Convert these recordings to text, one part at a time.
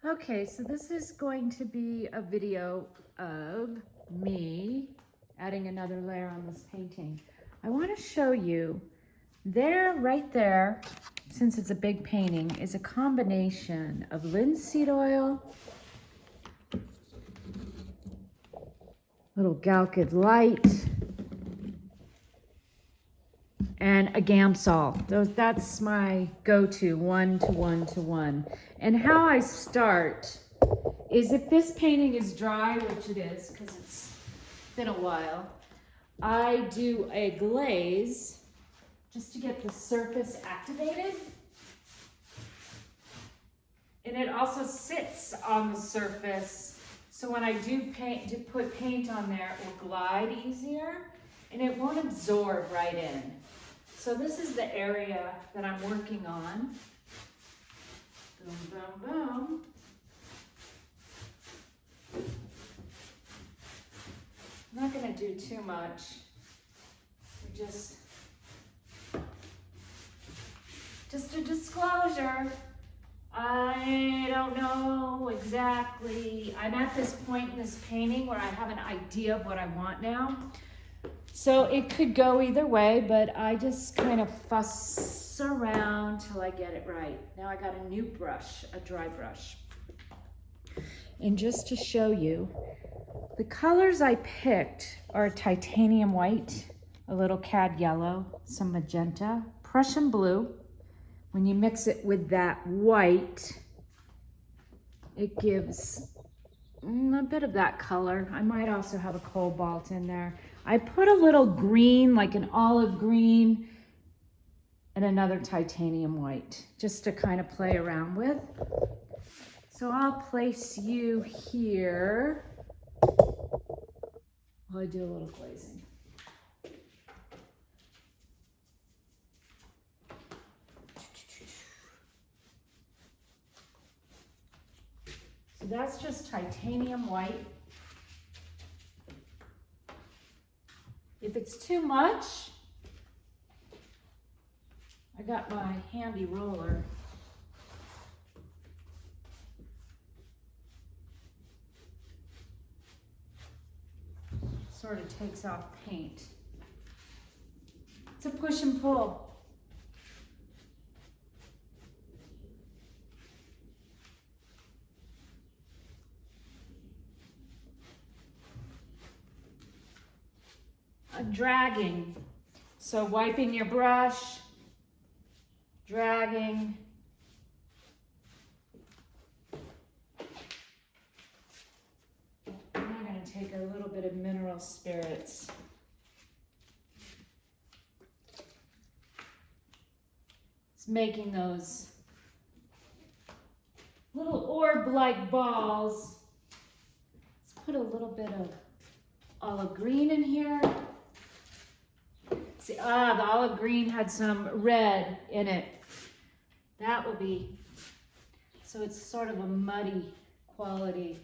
Okay, so this is going to be a video of me adding another layer on this painting. I want to show you there, right there, since it's a big painting, is a combination of linseed oil, little Galkid light, and a Gamsol. That's my go-to, 1 to 1 to 1. And how I start is if this painting is dry, which it is because it's been a while, I do a glaze just to get the surface activated. And it also sits on the surface, so when I do put paint on there, it will glide easier and it won't absorb right in. So this is the area that I'm working on. Boom, boom, boom. I'm not going to do too much. Just a disclosure. I don't know exactly. I'm at this point in this painting where I have an idea of what I want now. So it could go either way, but I just kind of fuss around till I get it right. Now I got a new brush, a dry brush. And just to show you, the colors I picked are titanium white, a little cad yellow, some magenta, Prussian blue. When you mix it with that white, it gives a bit of that color. I might also have a cobalt in there. I put a little green, like an olive green, and another titanium white, just to kind of play around with. So I'll place you here while I do a little glazing. So that's just titanium white. If it's too much, I got my handy roller. Sort of takes off paint. It's a push and pull. Dragging. So wiping your brush, dragging. I'm going to take a little bit of mineral spirits. It's making those little orb-like balls. Let's put a little bit of olive green in here. See, the olive green had some red in it. That will be, so it's sort of a muddy quality.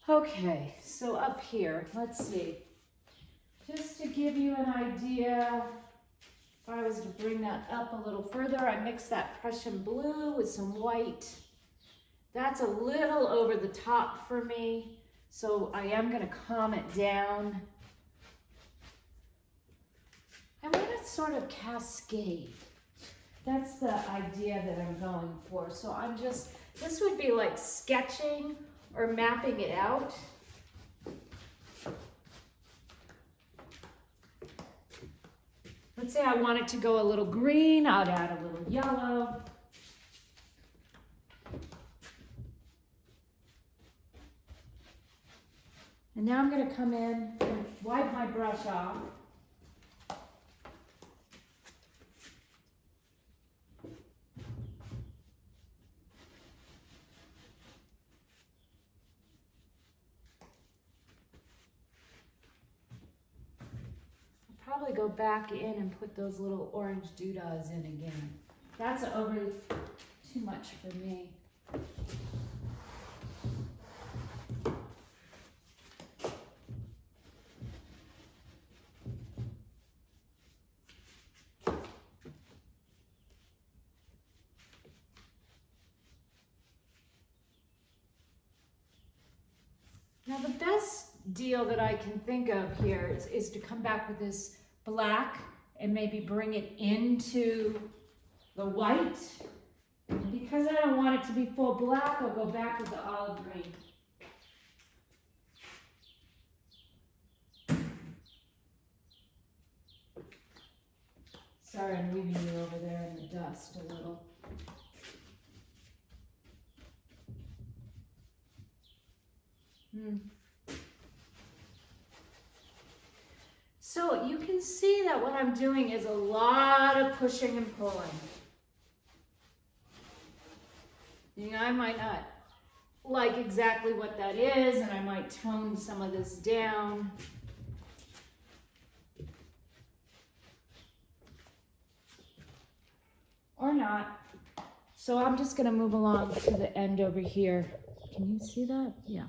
Okay, so up here, let's see. Just to give you an idea, if I was to bring that up a little further, I mixed that Prussian blue with some white. That's a little over the top for me, so I am going to calm it down. I want to sort of cascade. That's the idea that I'm going for. So I'm just, this would be like sketching or mapping it out. Let's say I want it to go a little green, I'd add a little yellow. And now I'm going to come in and wipe my brush off. Probably go back in and put those little orange doodahs in again. That's over too much for me. Now the best deal that I can think of here is to come back with this black and maybe bring it into the white. And because I don't want it to be full black, I'll go back with the olive green. Sorry, I'm leaving you over there in the dust a little. So you can see that what I'm doing is a lot of pushing and pulling. You know, I might not like exactly what that is, and I might tone some of this down. Or not. So I'm just going to move along to the end over here. Can you see that? Yeah.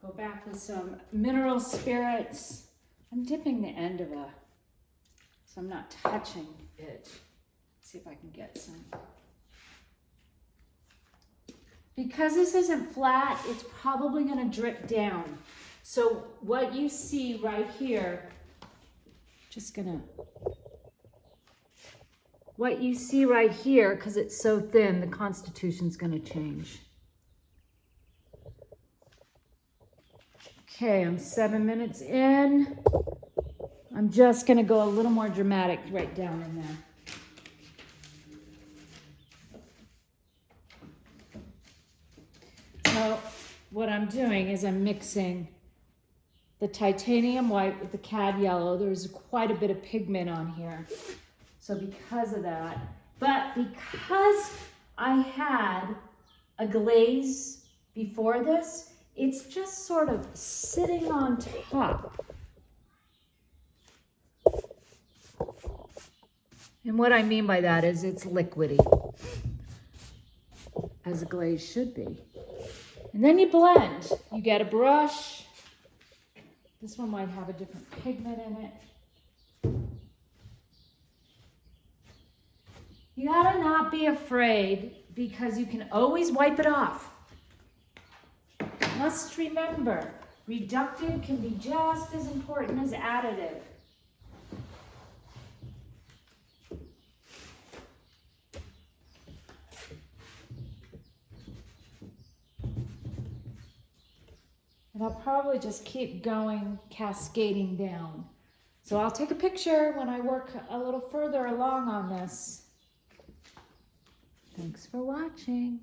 Go back with some mineral spirits. I'm dipping the end of so I'm not touching it. Let's see if I can get some. Because this isn't flat, it's probably going to drip down. So what you see right here, what you see right here, because it's so thin, the constitution's going to change. Okay, I'm 7 minutes in. I'm just going to go a little more dramatic right down in there. So what I'm doing is I'm mixing the titanium white with the cad yellow. There's quite a bit of pigment on here. So because of that, but because I had a glaze before this, it's just sort of sitting on top. And what I mean by that is it's liquidy, as a glaze should be. And then you blend. You get a brush. This one might have a different pigment in it. You gotta not be afraid, because you can always wipe it off. Must remember, reductive can be just as important as additive. And I'll probably just keep going, cascading down. So I'll take a picture when I work a little further along on this. Thanks for watching.